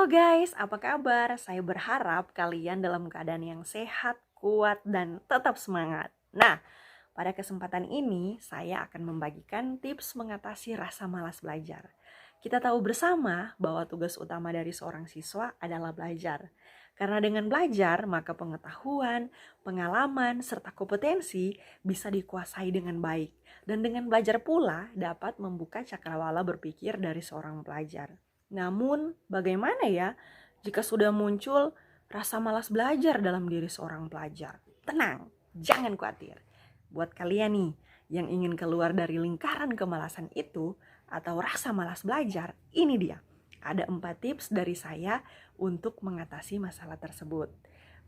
Guys, apa kabar? Saya berharap kalian dalam keadaan yang sehat, kuat, dan tetap semangat. Nah, pada kesempatan ini saya akan membagikan tips mengatasi rasa malas belajar. Kita tahu bersama bahwa tugas utama dari seorang siswa adalah belajar. Karena dengan belajar, maka pengetahuan, pengalaman, serta kompetensi bisa dikuasai dengan baik. Dan dengan belajar pula dapat membuka cakrawala berpikir dari seorang pelajar. Namun, bagaimana ya jika sudah muncul rasa malas belajar dalam diri seorang pelajar? Tenang, jangan khawatir. Buat kalian nih yang ingin keluar dari lingkaran kemalasan itu atau rasa malas belajar, ini dia. Ada 4 tips dari saya untuk mengatasi masalah tersebut.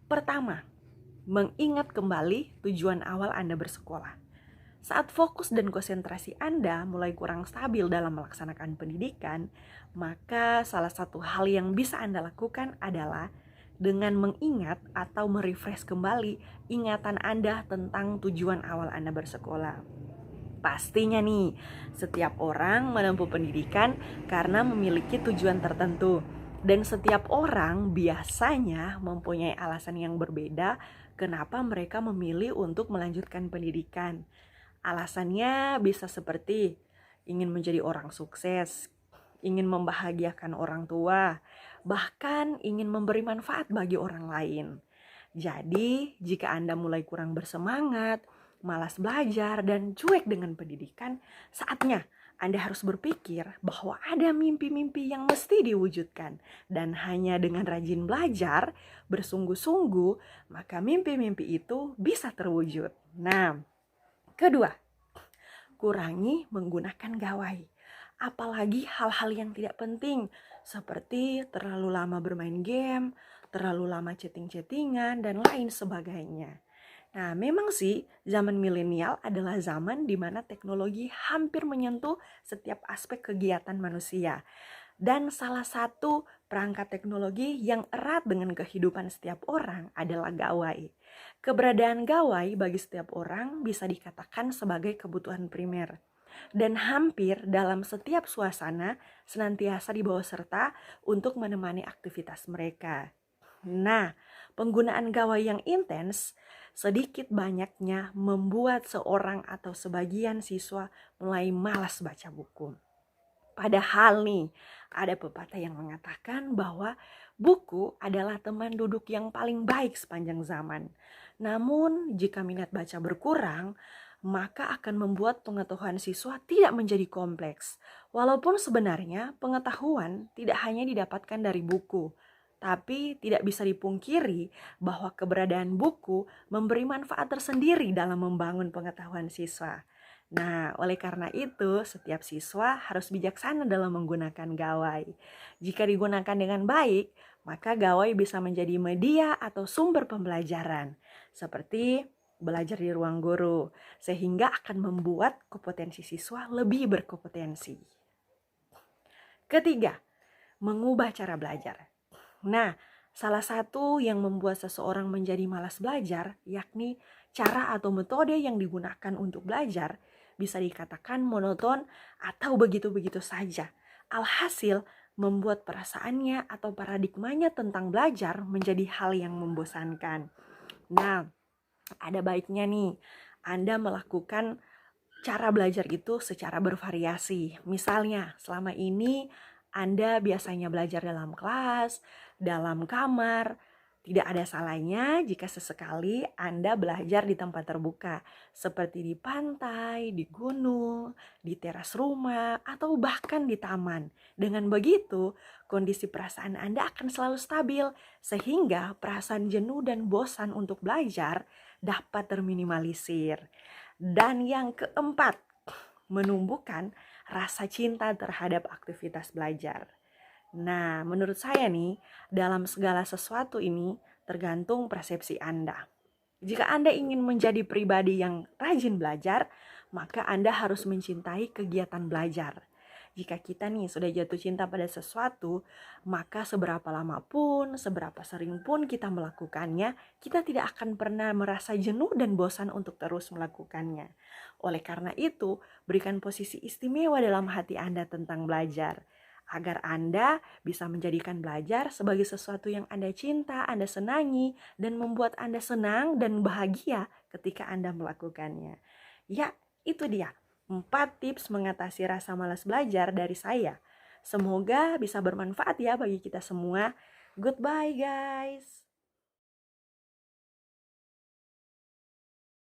Pertama, mengingat kembali tujuan awal Anda bersekolah. Saat fokus dan konsentrasi Anda mulai kurang stabil dalam melaksanakan pendidikan, maka salah satu hal yang bisa Anda lakukan adalah dengan mengingat atau merefresh kembali ingatan Anda tentang tujuan awal Anda bersekolah. Pastinya nih, setiap orang menempuh pendidikan karena memiliki tujuan tertentu. Dan setiap orang biasanya mempunyai alasan yang berbeda kenapa mereka memilih untuk melanjutkan pendidikan. Alasannya bisa seperti ingin menjadi orang sukses, ingin membahagiakan orang tua, bahkan ingin memberi manfaat bagi orang lain. Jadi, jika Anda mulai kurang bersemangat, malas belajar, dan cuek dengan pendidikan, saatnya Anda harus berpikir bahwa ada mimpi-mimpi yang mesti diwujudkan. Dan hanya dengan rajin belajar, bersungguh-sungguh, maka mimpi-mimpi itu bisa terwujud. Nah, kedua, kurangi menggunakan gawai. Apalagi hal-hal yang tidak penting, seperti terlalu lama bermain game, terlalu lama chatting-chattingan, dan lain sebagainya. Nah, memang sih zaman milenial adalah zaman di mana teknologi hampir menyentuh setiap aspek kegiatan manusia. Dan salah satu perangkat teknologi yang erat dengan kehidupan setiap orang adalah gawai. Keberadaan gawai bagi setiap orang bisa dikatakan sebagai kebutuhan primer. Dan hampir dalam setiap suasana senantiasa dibawa serta untuk menemani aktivitas mereka. Nah, penggunaan gawai yang intens sedikit banyaknya membuat seorang atau sebagian siswa mulai malas baca buku. Padahal nih, ada pepatah yang mengatakan bahwa buku adalah teman duduk yang paling baik sepanjang zaman. Namun, jika minat baca berkurang, maka akan membuat pengetahuan siswa tidak menjadi kompleks. Walaupun sebenarnya pengetahuan tidak hanya didapatkan dari buku, tapi tidak bisa dipungkiri bahwa keberadaan buku memberi manfaat tersendiri dalam membangun pengetahuan siswa. Nah, oleh karena itu, setiap siswa harus bijaksana dalam menggunakan gawai. Jika digunakan dengan baik, maka gawai bisa menjadi media atau sumber pembelajaran, seperti belajar di ruang guru, sehingga akan membuat kompetensi siswa lebih berkompetensi. Ketiga, mengubah cara belajar. Nah, salah satu yang membuat seseorang menjadi malas belajar, yakni cara atau metode yang digunakan untuk belajar, bisa dikatakan monoton atau begitu-begitu saja. Alhasil, membuat perasaannya atau paradigmanya tentang belajar menjadi hal yang membosankan. Nah, ada baiknya nih, Anda melakukan cara belajar itu secara bervariasi. Misalnya, selama ini Anda biasanya belajar dalam kelas, dalam kamar. Tidak ada salahnya jika sesekali Anda belajar di tempat terbuka, seperti di pantai, di gunung, di teras rumah, atau bahkan di taman. Dengan begitu, kondisi perasaan Anda akan selalu stabil, sehingga perasaan jenuh dan bosan untuk belajar dapat terminimalisir. Dan yang keempat, menumbuhkan rasa cinta terhadap aktivitas belajar. Nah, menurut saya nih, dalam segala sesuatu ini tergantung persepsi Anda. Jika Anda ingin menjadi pribadi yang rajin belajar, maka Anda harus mencintai kegiatan belajar. Jika kita nih sudah jatuh cinta pada sesuatu, maka seberapa lama pun, seberapa sering pun kita melakukannya, kita tidak akan pernah merasa jenuh dan bosan untuk terus melakukannya. Oleh karena itu, berikan posisi istimewa dalam hati Anda tentang belajar. agar Anda bisa menjadikan belajar sebagai sesuatu yang Anda cinta, Anda senangi, dan membuat Anda senang dan bahagia ketika Anda melakukannya. Ya, itu dia 4 tips mengatasi rasa malas belajar dari saya. Semoga bisa bermanfaat ya bagi kita semua. Goodbye guys.